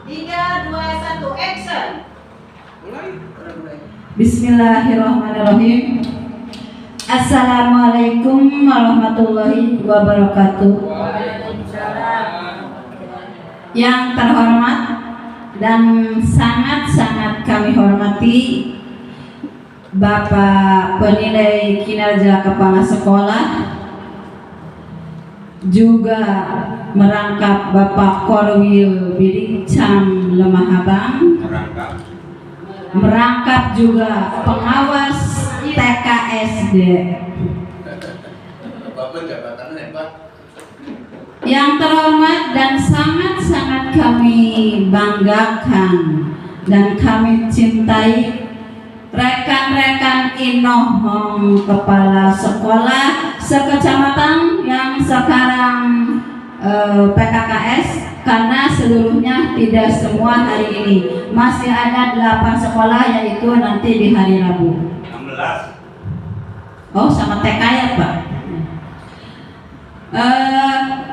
3, 2, 1, action. Bismillahirrahmanirrahim. Assalamualaikum warahmatullahi wabarakatuh. Yang terhormat dan sangat-sangat kami hormati Bapak Penilai Kinerja Kepala Sekolah, juga merangkap Bapak Korwil Bidik Cam Lemah Abang, merangkap juga pengawas TKSD. Yang terhormat dan sangat-sangat kami banggakan dan kami cintai rekan-rekan Inohong Kepala Sekolah sekecamatan yang sekarang PKKS, karena seluruhnya tidak semua hari ini. Masih ada 8 sekolah, yaitu nanti di hari Rabu. 16. Oh, sama TK ya Pak.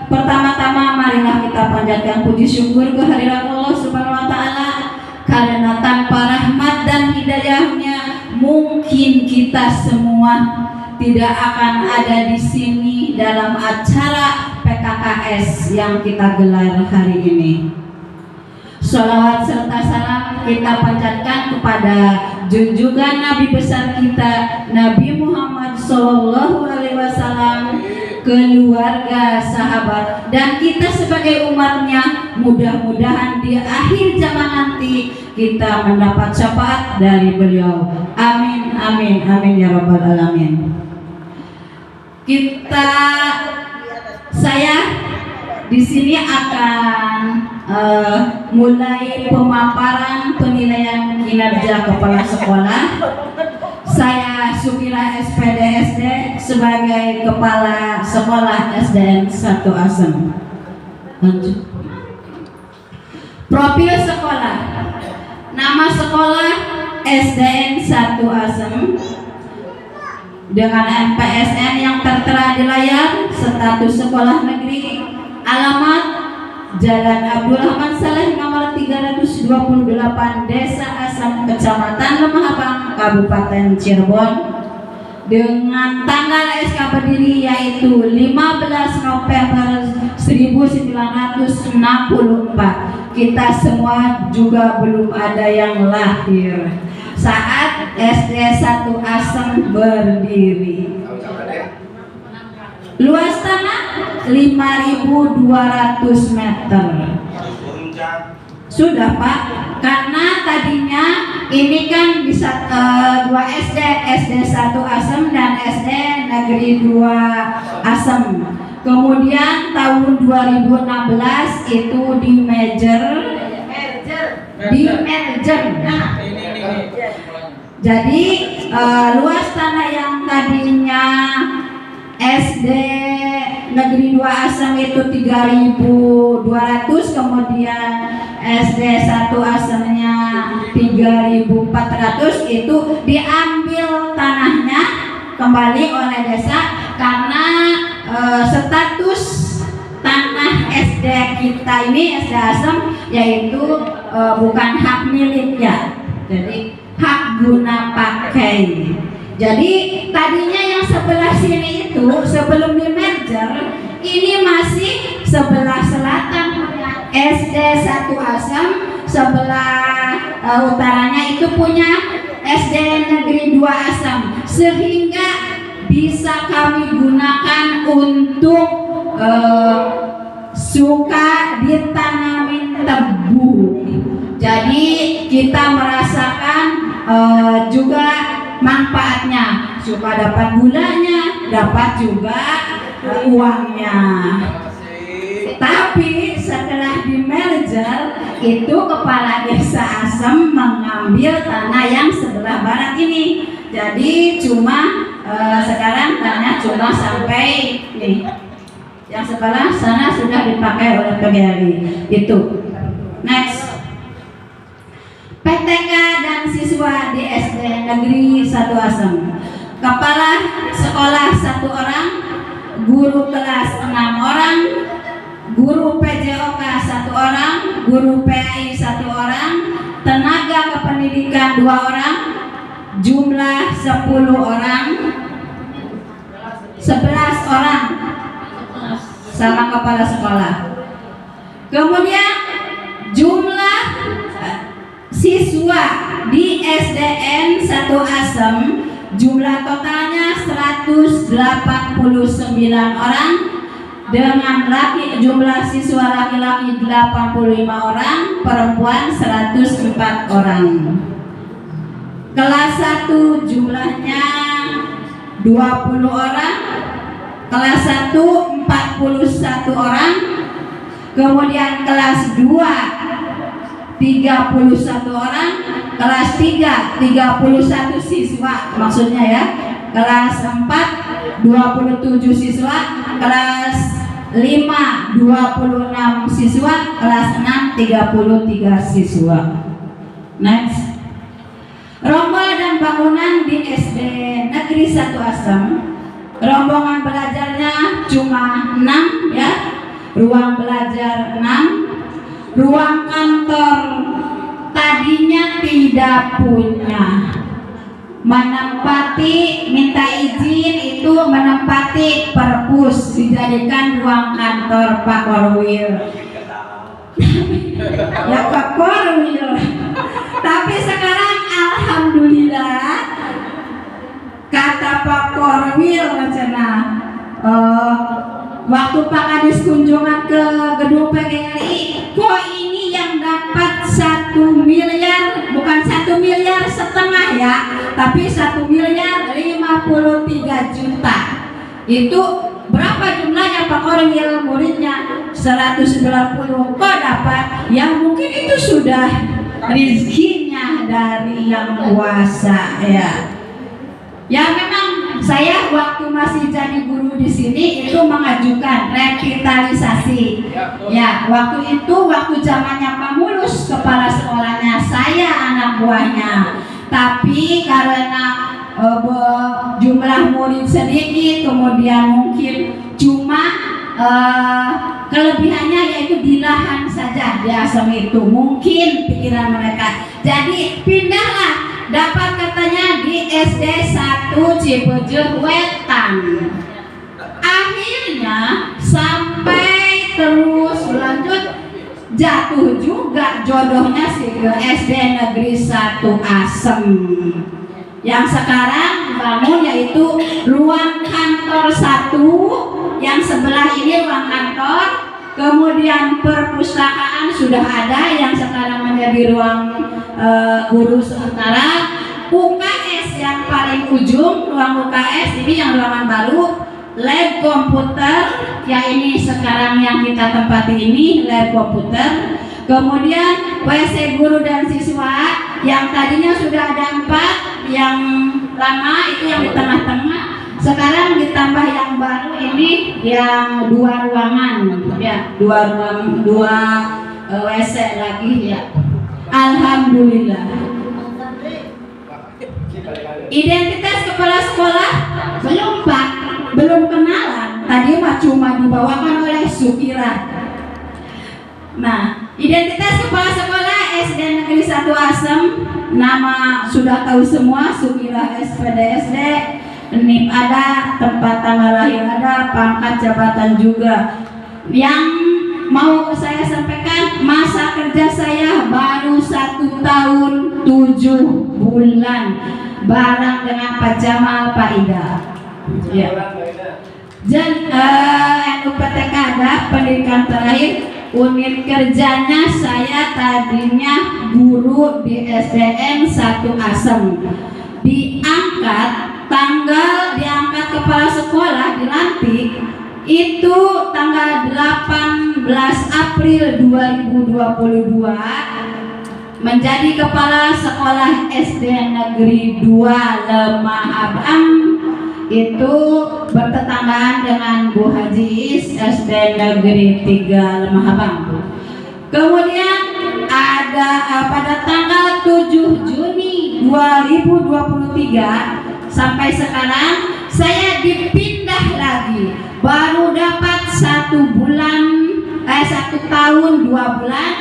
Pertama-tama marilah kita panjatkan puji syukur kehadirat Allah Subhanahu wa Ta'ala, karena tanpa rahmat dan hidayahnya mungkin kita semua tidak akan ada di sini dalam acara PKKS yang kita gelar hari ini. Sholawat serta salam kita panjatkan kepada junjungan Nabi besar kita, Nabi Muhammad SAW, keluarga, sahabat, dan kita sebagai umatnya. Mudah-mudahan di akhir zaman nanti kita mendapat syafaat dari beliau. Amin, amin, amin ya rabbal alamin. Saya di sini akan mulai pemaparan penilaian kinerja kepala sekolah. Saya Sukira SPDSD sebagai kepala sekolah SDN 1 Asem. Lanjut. Profil sekolah. Nama sekolah SDN 1 Asem dengan NPSN yang tertera di layar, status sekolah negeri, alamat Jalan Abdul Rahman Saleh nomor 328, Desa Asem, Kecamatan Lemah Abang, Kabupaten Cirebon, dengan tanggal SK berdiri yaitu 15 November 1964. Kita semua juga belum ada yang lahir saat SD 1 Asem berdiri. Luas tanah 5.200 meter. Sudah Pak, karena tadinya ini kan bisa 2 SD, SD 1 Asem dan SD Negeri 2 Asem. Kemudian tahun 2016 itu di merger. Jadi luas tanah yang tadinya SD Negeri 2 Asem itu 3.200, kemudian SD 1 Asemnya 3.400, itu diambil tanahnya kembali oleh desa karena status tanah SD kita ini SD Asem yaitu bukan hak milik ya, jadi hak guna pakai. Jadi tadinya yang sebelah sini itu sebelum di merger ini masih sebelah selatan SD 1 Asem, sebelah utaranya itu punya SD Negeri 2 Asem, sehingga bisa kami gunakan untuk suka ditanamin tebu. Jadi kita merasakan juga manfaatnya, suka dapat gulanya, dapat juga uangnya. Tapi setelah di merger itu kepala desa Asem mengambil tanah yang sebelah barat ini. Jadi cuma sekarang tanahnya cuma sampai nih, yang sebelah sana sudah dipakai oleh PGRI. Itu. Next. PTK dan siswa di SD Negeri 1 Asem. Kepala sekolah 1 orang, guru kelas 6 orang, guru PJOK 1 orang, guru PAI 1 orang, tenaga kependidikan 2 orang, jumlah 10 orang, 11 orang sama kepala sekolah. Kemudian jumlah siswa di SDN 1 Asem, jumlah totalnya 189 orang, dengan jumlah siswa laki-laki 85 orang, perempuan 104 orang. Kelas 1 jumlahnya 20 orang, kelas 1 41 orang, kemudian kelas 2 31 orang, kelas 3 31 siswa maksudnya ya, kelas 4 27 siswa, kelas 5 26 siswa, kelas 6 33 siswa. Next. Rombongan dan bangunan di SD Negeri 1 Asem. Rombongan belajarnya cuma 6 ya. Ruang belajar 6. Ruang kantor tadinya tidak punya. Minta izin itu menempati perpus dijadikan ruang kantor Pak Korwil. Ya Pak Korwil. Tapi sekarang alhamdulillah kata Pak Korwil waktu Pak Kadis kunjungan ke gedung PGRI, kok ini yang dapat 1 miliar, bukan 1,5 miliar ya, tapi 1,53 miliar. Itu berapa jumlahnya Pak Korwil? Muridnya 190. Kok dapat? Ya mungkin itu sudah rizkinya dari Yang Kuasa ya. Ya memang saya waktu masih jadi guru di sini itu mengajukan revitalisasi. Ya, waktu zamannya Pak Mulus kepala sekolahnya, saya anak buahnya. Tapi karena jumlah murid sedikit, kemudian mungkin cuma kelebihannya yaitu di lahan saja di Asem itu, mungkin pikiran mereka. Jadi pindahlah, dapat katanya di SD 1 Cibeujeuh Wetan. Akhirnya sampai terus berlanjut, jatuh juga jodohnya sih ke SD Negeri 1 Asem. Yang sekarang bangun yaitu ruang kantor 1, yang sebelah ini ruang kantor, kemudian perpustakaan sudah ada yang sekarang menjadi ruang guru sementara. UKS yang paling ujung, ruang UKS ini yang ruangan baru, lab komputer, ya ini sekarang yang kita tempati ini lab komputer. Kemudian WC guru dan siswa yang tadinya sudah ada 4, yang lama itu yang di tengah-tengah, sekarang ditambah yang baru ini yang 2 ruangan ya, 2 WC lagi ya. Alhamdulillah. Identitas kepala sekolah belum Pak, belum kenalan. Tadi mah cuma dibawakan oleh Sukira. Nah, identitas kepala sekolah SD Negeri 1 Asem, nama sudah tahu semua, Sukira SPDSD, NIP ada, tempat tanggal lahir ada, pangkat jabatan juga. Yang mau saya sampaikan, masa kerja saya baru 1 tahun 7 bulan bareng dengan Pak Jamal, Pak Ida ya. NUPTK ada pendidikan terakhir. Unit kerjanya saya tadinya guru di SDN 1 Asem, diangkat kepala sekolah, dilantik itu tanggal 18 April 2022 menjadi kepala sekolah SD Negeri 2 Lemah Abang. Itu bertetanggaan dengan Bu Haji Is SD Negeri 3 Lemah Abang. Kemudian ada pada tanggal 7 Juni 2023 sampai sekarang saya dipindah lagi, baru dapat 1 tahun 2 bulan.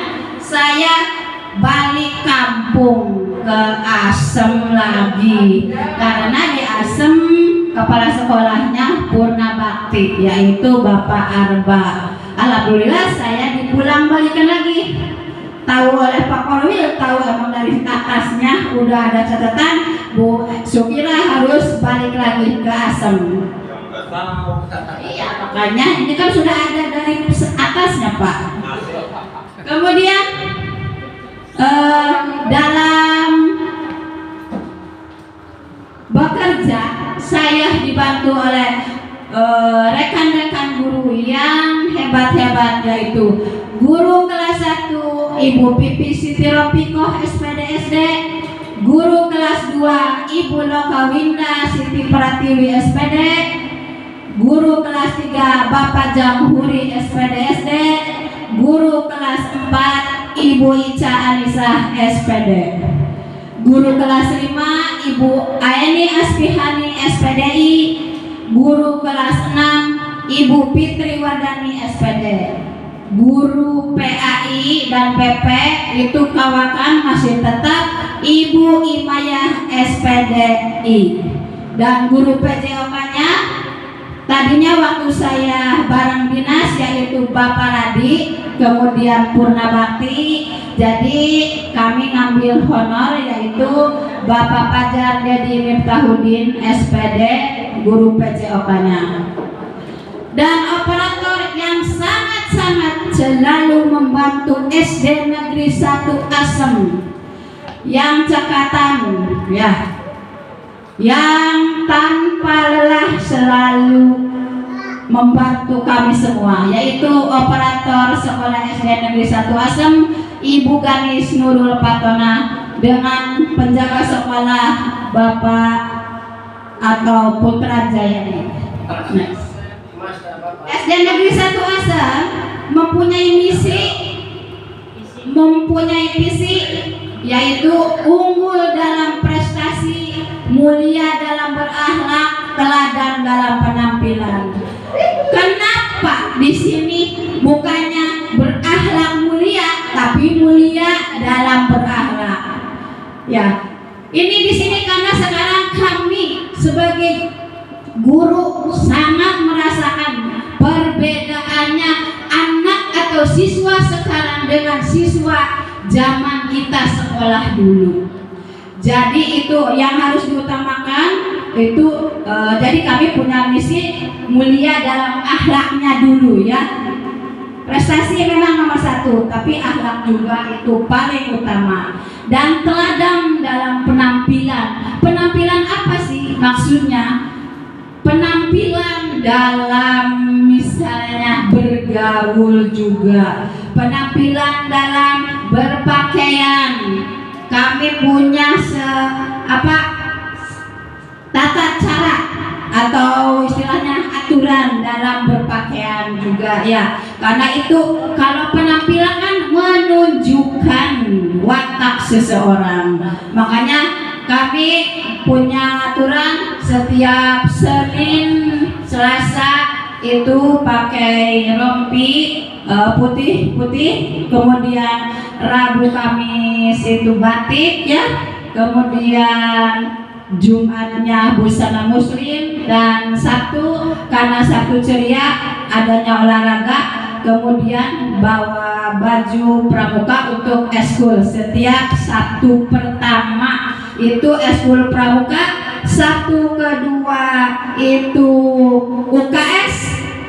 saya balik kampung ke Asem lagi, karena di Asem kepala sekolahnya Purna Bakti, yaitu Bapak Arba. Alhamdulillah saya dipulang balikan lagi. Tahu oleh Pak Korwil, tahu emang dari atasnya udah ada catatan Bu Sukira harus balik lagi ke Asem. Iya, makanya ini kan sudah ada dari atasnya Pak. Kemudian dalam bekerja saya dibantu oleh rekan-rekan guru yang hebat-hebat, yaitu guru kelas 1 Ibu Pipi Siti Ropikoh SPD SD, guru kelas 2 Ibu Lokawinda Siti Pratiwi SPD, guru kelas 3 Bapak Jamhuri SPD SD, guru kelas 4 Ibu Ica Anissa SPD, guru kelas 5 Ibu Aeni Aspihani SPDI, guru kelas 6 Ibu Fitri Wadani SPD, guru PAI dan PP itu kawakan masih tetap Ibu Imayah SPDI, dan guru PJOK-nya tadinya waktu saya bareng dinas yaitu Bapak Radi, kemudian Purna Bakti, jadi kami ngambil honor yaitu Bapak Fajar Dedi Miftahudin SPD, guru PJOK-nya. Dan operator yang sangat-sangat selalu membantu SD Negeri 1 Asem yang cekatan ya, yang tanpa lelah selalu membantu kami semua, yaitu operator sekolah SD Negeri 1 Asem Ibu Ganis Nurul Patona dengan penjaga sekolah Bapak atau Putra Jayadi. SD Negeri 1 Asem mempunyai visi yaitu unggul dalam prestasi, mulia dalam berakhlak, teladan dalam penampilan. Kenapa di sini bukannya berakhlak mulia, tapi mulia dalam berakhlak? Ya, ini di sini karena sekarang kami sebagai guru sangat merasakan perbedaannya anak atau siswa sekarang dengan siswa zaman kita sekolah dulu. Jadi itu yang harus diutamakan itu. Jadi kami punya misi mulia dalam akhlaknya dulu ya. Prestasi memang nomor 1, tapi akhlak juga itu paling utama. Dan teladan dalam penampilan. Penampilan apa sih maksudnya? Penampilan dalam misalnya bergaul juga, penampilan dalam berpakaian. Kami punya tata cara atau istilahnya aturan dalam berpakaian juga ya. Karena itu kalau penampilan kan menunjukkan watak seseorang. Makanya kami punya aturan setiap Senin, Selasa itu pakai rompi putih, kemudian Rabu Kamis itu batik ya, kemudian Jumatnya busana muslim, dan Sabtu karena Sabtu ceria adanya olahraga, kemudian bawa baju pramuka untuk eskul. Setiap Sabtu pertama itu eskul pramuka, Sabtu kedua itu UKS,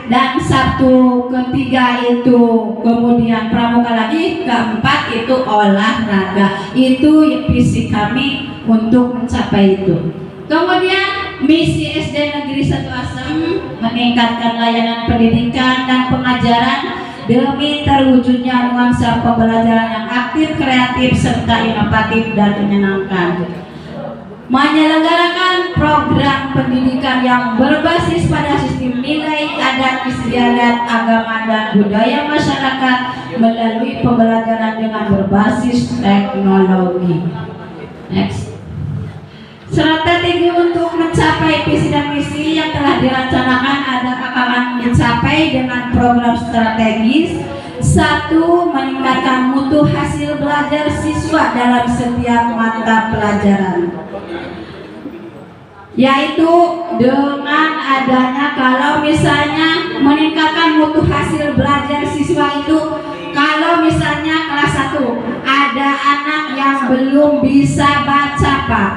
dan Sabtu ketiga itu kemudian pramuka lagi, keempat itu olahraga. Itu visi kami untuk mencapai itu. Kemudian misi SD Negeri 1 Asem meningkatkan layanan pendidikan dan pengajaran demi terwujudnya nuansa pembelajaran yang aktif, kreatif, serta inovatif dan menyenangkan. Menyelenggarakan program pendidikan yang berbasis pada sistem nilai, adat istiadat, agama dan budaya masyarakat melalui pembelajaran dengan berbasis teknologi. Next. Strategi untuk mencapai visi dan misi yang telah direncanakan akan dicapai dengan program strategis Satu, meningkatkan mutu hasil belajar siswa dalam setiap mata pelajaran, yaitu dengan adanya, kalau misalnya meningkatkan mutu hasil belajar siswa itu, kalau misalnya kelas 1 ada anak yang belum bisa baca Pak,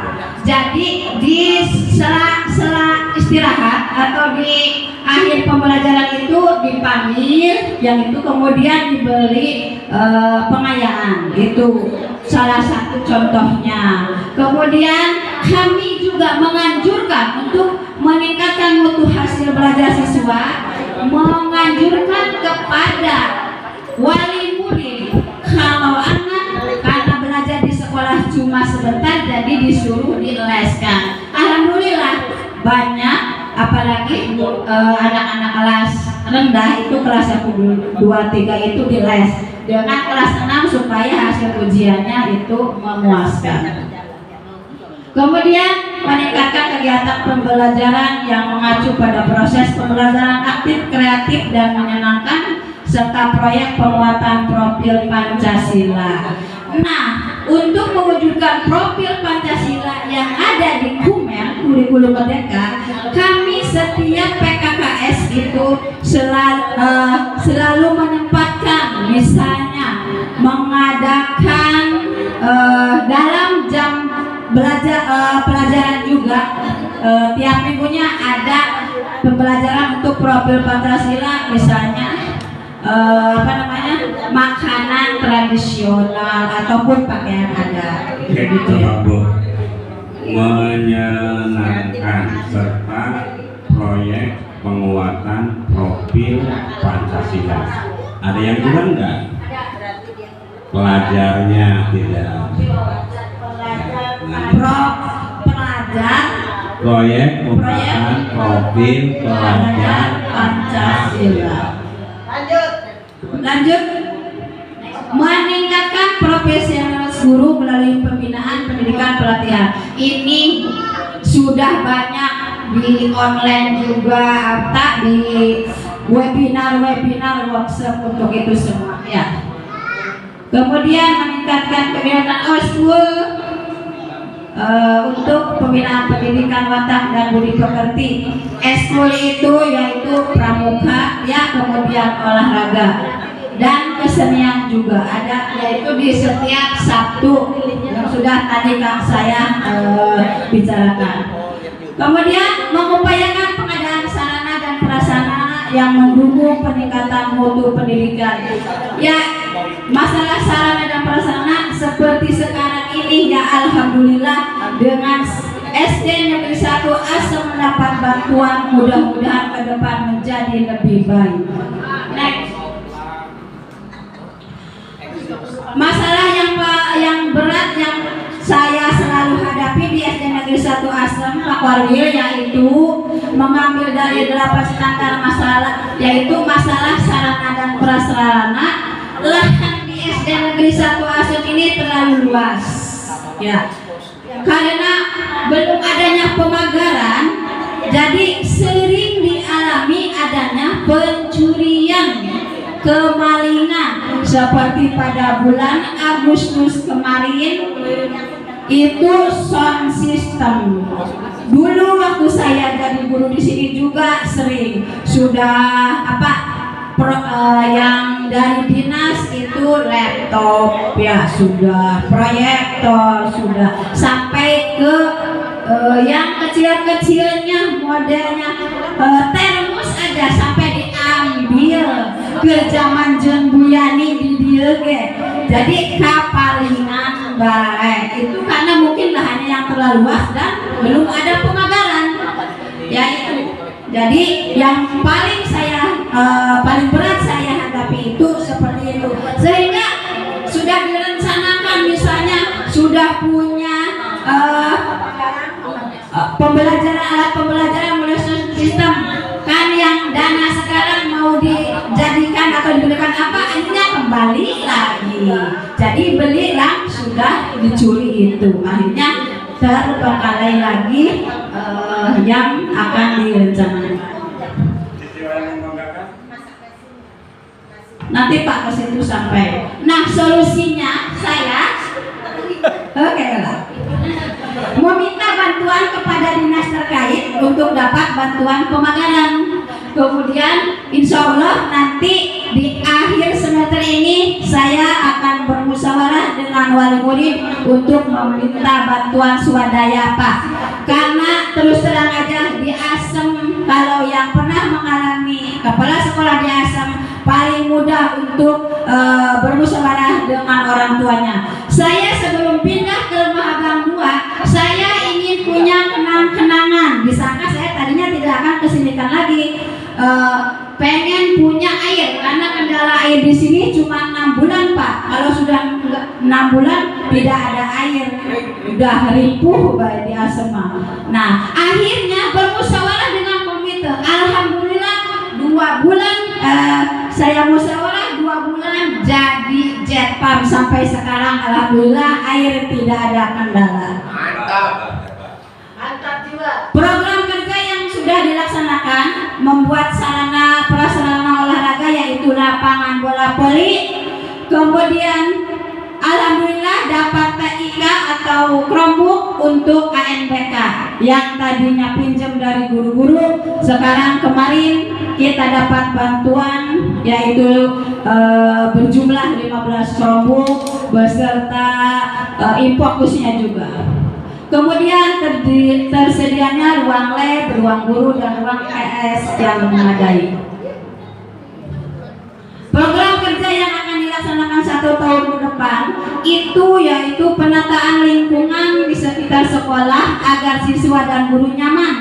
jadi di sela istirahat atau di akhir pembelajaran itu dipanggil, yang itu kemudian diberi pengayaan, itu salah satu contohnya. Kemudian kami juga menganjurkan untuk meningkatkan mutu hasil belajar siswa, menganjurkan kepada wali murid, kalau anak karena belajar di sekolah cuma sebentar jadi disuruh dileskan. Alhamdulillah banyak, apalagi anak-anak kelas rendah itu kelas 1, 2, 3 itu diles dengan kelas 6 supaya hasil ujiannya itu memuaskan. Kemudian meningkatkan kegiatan pembelajaran yang mengacu pada proses pembelajaran aktif, kreatif, dan menyenangkan, serta proyek penguatan profil Pancasila. Nah, untuk mewujudkan profil Pancasila yang ada di KUMER, Kurikulum Merdeka, kami setiap PKKS itu selalu menempatkan, misalnya mengadakan dalam jam pelajaran juga, tiap minggunya ada pembelajaran untuk profil Pancasila, misalnya makanan tradisional ataupun pakaian adat. Gitu ya. Menyenangkan serta proyek penguatan profil Pancasila. Ada yang kurang enggak? Pelajarnya tidak. Pelajar Proyek penguatan profil pelajar Pancasila. Lanjut, meningkatkan profesionalitas guru melalui pembinaan pendidikan pelatihan. Ini sudah banyak di online juga, di webinar workshop untuk itu semua ya. Kemudian meningkatkan kegiatan OSKUL untuk pembinaan pendidikan watak dan budi pekerti. Eskul itu yaitu pramuka ya, kemudian olahraga dan kesenian juga ada, yaitu di setiap Sabtu yang sudah tadi Kang saya bicarakan. Kemudian mengupayakan pengadaan sarana dan prasarana yang mendukung peningkatan mutu pendidikan. Ya, masalah sarana dan prasarana seperti sekarang ini ya, alhamdulillah dengan SD Negeri 1 Asem mendapat bantuan, mudah-mudahan ke depan menjadi lebih baik. Next. Masalah yang berat yang saya selalu hadapi di SD Negeri 1 Asem Pak Warwil, yaitu mengambil dari 8 standar masalah, yaitu masalah sarana dan prasarana. Lahan di SD Negeri 1 Asem ini terlalu luas ya, karena belum adanya pemagaran, jadi sering dialami adanya pencurian, kemalingan, seperti pada bulan Agustus kemarin itu sound system. Dulu waktu saya jadi guru di sini juga sering sudah yang dari dinas itu laptop ya, sudah proyektor, sudah sampai ke yang kecil-kecilnya modelnya termos ada sampai diambil ke zaman Jen Buyani di dia ke. Jadi kapalingan baik itu karena mungkin lahannya yang terlalu luas dan belum ada pemagaran ya itu. Jadi yang paling berat saya hadapi itu seperti itu, sehingga sudah direncanakan, misalnya sudah punya alat pembelajaran mulai sistem kan, yang dana sekarang mau dijadikan atau diberikan apa, akhirnya kembali lagi, jadi belilah sudah dicuri itu, akhirnya terbengkalai lagi yang akan direncanakan. Nanti Pak ke situ sampai. Nah, solusinya saya oke lah. Meminta bantuan kepada dinas terkait untuk dapat bantuan pemagaran. Kemudian insya Allah nanti di akhir semester ini saya akan bermusyawarah dengan wali murid untuk meminta bantuan swadaya Pak. Karena terus terang aja di Asem, kalau yang pernah mengalami kepala sekolah di Asem paling mudah untuk bermusyawarah dengan orang tuanya. Saya sebelum pindah ke Mahagam 2, saya ingin punya kenang-kenangan. Disangka saya tadinya tidak akan kesinikan lagi. Pengen punya air karena kendala air di sini cuma 6 bulan Pak. Kalau sudah 6 bulan tidak ada air, udah ripuh Pak di Asema. Nah, akhirnya bermusyawarah dengan komite. Alhamdulillah 2 bulan saya musyawarah 2 bulan jadi jet pump sampai sekarang. Alhamdulillah air tidak ada kendala. Mantap juga. Program kerja yang sudah dilaksanakan membuat sarana prasarana olahraga yaitu lapangan bola voli. Kemudian alhamdulillah dapat TIK atau Chromebook untuk KNBK yang tadinya pinjam dari guru-guru, sekarang kemarin kita dapat bantuan yaitu berjumlah 15 Chromebook beserta infokusnya juga. Kemudian tersedianya ruang lab, ruang guru, dan ruang PS yang memadai. Program kerja yang akan dilaksanakan 1 tahun ke depan itu yaitu penataan lingkungan di sekitar sekolah agar siswa dan guru nyaman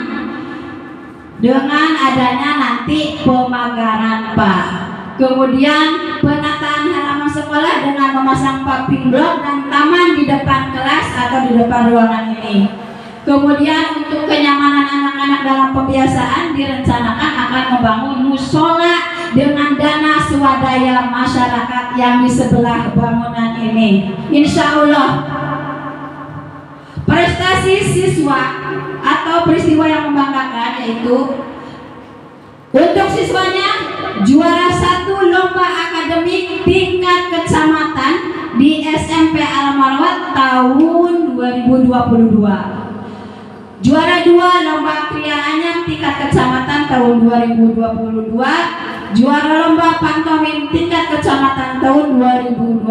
dengan adanya nanti pemagaran Pak. Kemudian penataan halaman sekolah dengan memasang paving block dan taman di depan kelas atau di depan ruangan ini. Kemudian untuk kenyamanan anak-anak dalam pembiasaan direncanakan akan membangun musola dengan dana swadaya masyarakat yang di sebelah bangunan ini. Insya Allah prestasi siswa atau peristiwa yang membanggakan yaitu untuk siswanya juara 1 lomba akademik tingkat kecamatan di SMP Al-Marwat tahun 2022. Juara 2 lomba kriya anyam tingkat kecamatan tahun 2022. Juara lomba pantomim tingkat kecamatan tahun 2022.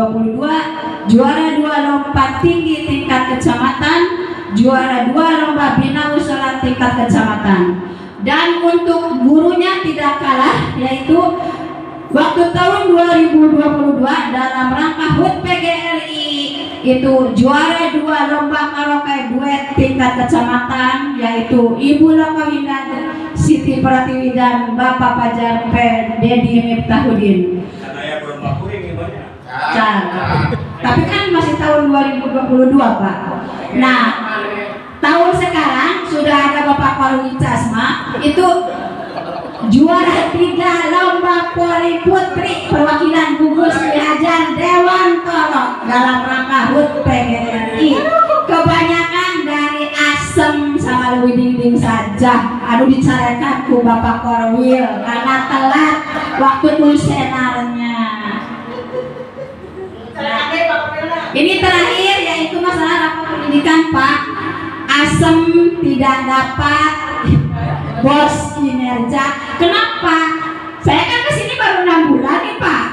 Juara 2 lomba tinggi tingkat kecamatan. Juara 2 lomba bina usaha tingkat kecamatan. Dan untuk gurunya tidak kalah yaitu waktu tahun 2022 dalam rangka HUT PGRI itu juara 2 lomba karaoke duet tingkat kecamatan yaitu Ibu Lokawinda Siti Pratiwi dan Bapak Pajar P. Dedi Miftahudin. Saya belum aku ini banyak. Tapi kan masih tahun 2022 Pak. Nah, tahun sekarang sudah ada Bapak Korwi Casma itu juara 3 lomba poli putri perwakilan gugus diajar Dewan Tolok dalam rangka HUT PGRI. Kebanyakan dari Asem sama Leuwi Dingding saja. Aduh dicarekan ku Bapak Korwil karena telat waktu tulis senarnya. Ini terakhir yaitu masalah rapor pendidikan Pak. Asem tidak dapat bos kinerja. Kenapa? Saya kan kesini baru 6 bulan nih Pak.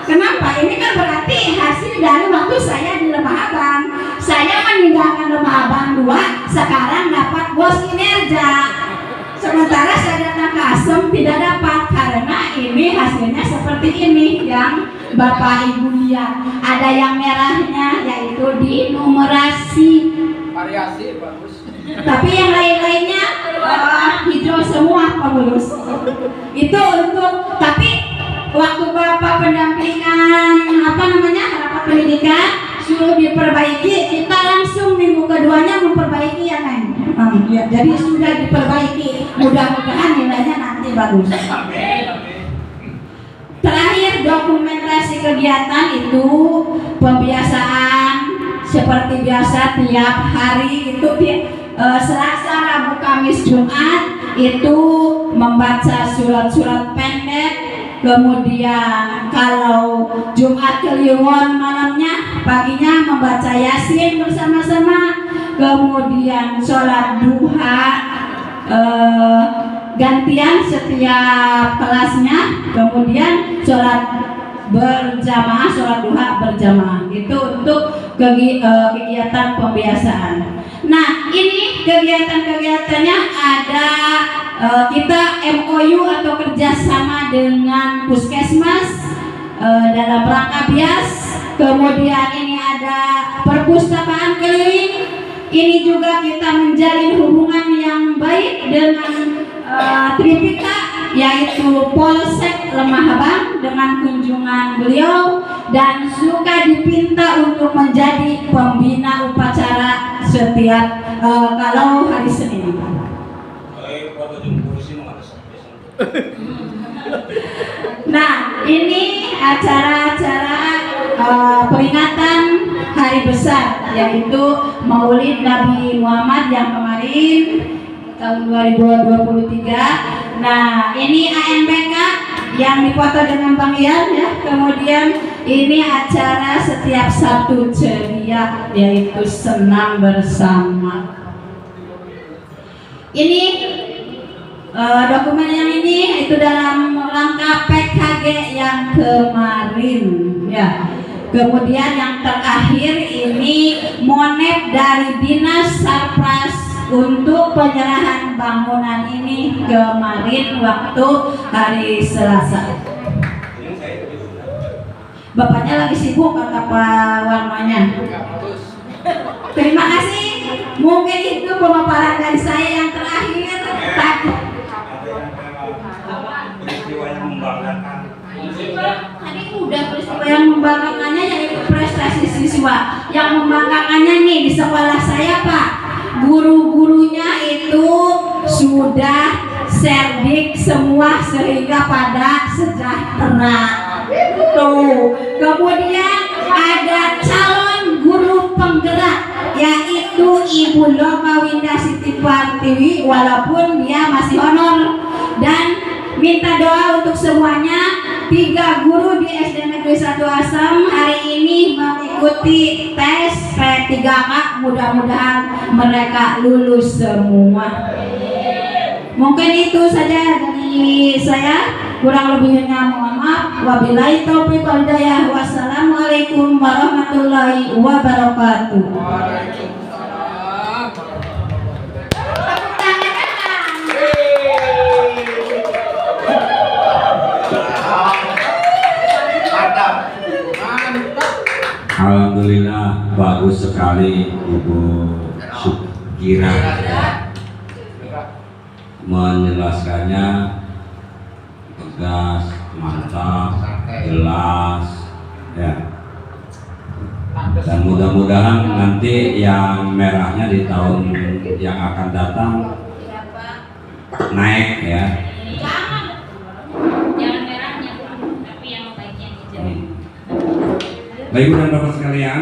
Kenapa? Ini kan berarti hasil dari waktu saya di Lemah Abang. Saya meninggalkan Lemah Abang 2, sekarang dapat bos kinerja. Sementara saya datang ke Asem tidak dapat karena ini hasilnya seperti ini yang Bapak Ibu lihat. Ada yang merahnya yaitu di numerasi. Variasi bagus. Tapi yang lain-lainnya hijau semua pengurus. Itu untuk tapi waktu Bapak pendampingan rapat pendidikan suruh diperbaiki, kita langsung minggu keduanya memperbaiki ya Neng. Ya, jadi sudah diperbaiki. Mudah-mudahan nilainya nanti bagus. Terakhir dokumentasi kegiatan itu pembiasaan seperti biasa tiap hari itu Selasa, Rabu, Kamis, Jumat itu membaca surat-surat pendek Kemudian kalau Jumat Kliwon malamnya, paginya membaca Yasin bersama-sama. Kemudian sholat duha gantian setiap kelasnya. Kemudian sholat berjamaah, sholat duha berjamaah. Itu untuk kegiatan pembiasaan. Nah, ini kegiatan-kegiatannya ada kita MOU atau kerjasama dengan Puskesmas dalam rangka BIAS. Kemudian ini ada perpustakaan keliling. Ini juga kita menjalin hubungan yang baik dengan Tripika, yaitu Polsek Lemah Abang dengan kunjungan beliau, dan suka dipinta untuk menjadi pembina upacara setiap kalau hari Senin. Nah, ini acara-acara peringatan hari besar, yaitu Maulid Nabi Muhammad yang kemarin tahun 2023. Nah, ini ANBK yang dipoto dengan Bang Ian ya. Kemudian ini acara setiap Sabtu ceria, yaitu senam bersama. Ini dokumen yang ini itu dalam rangka PKG yang kemarin ya. Kemudian yang terakhir ini monep dari Dinas Sarpras untuk penyerahan bangunan ini kemarin waktu hari Selasa. Bapaknya lagi sibuk apa warnanya? Terima kasih. Mungkin itu pemaparan dari saya yang terakhir. Peristiwa yang membanggakan. Tadi udah peristiwa yang membanggakannya, yaitu prestasi siswa. Yang membanggakannya nih di sekolah saya, Pak, guru-gurunya itu sudah serdik semua sehingga pada sejahtera. Tuh. Kemudian ada calon guru penggerak, yaitu Ibu Loka Winda Siti Partiwi, walaupun dia masih honor. Dan minta doa untuk semuanya. 3 guru di SD Negeri 1 Asem hari ini mengikuti tes P3K, mudah-mudahan mereka lulus semua. Mungkin itu saja dari saya, kurang lebihnya mohon maaf. Wabillahi taufiq wal hidayah. Wassalamualaikum warahmatullahi wabarakatuh. Alhamdulillah bagus sekali Ibu Sukira menjelaskannya, tegas, mantap, jelas ya. Dan mudah-mudahan nanti yang merahnya di tahun yang akan datang naik ya. Jangan merahnya, tapi yang baiknya hijau. Baik, Ibu dan Bapak sekalian,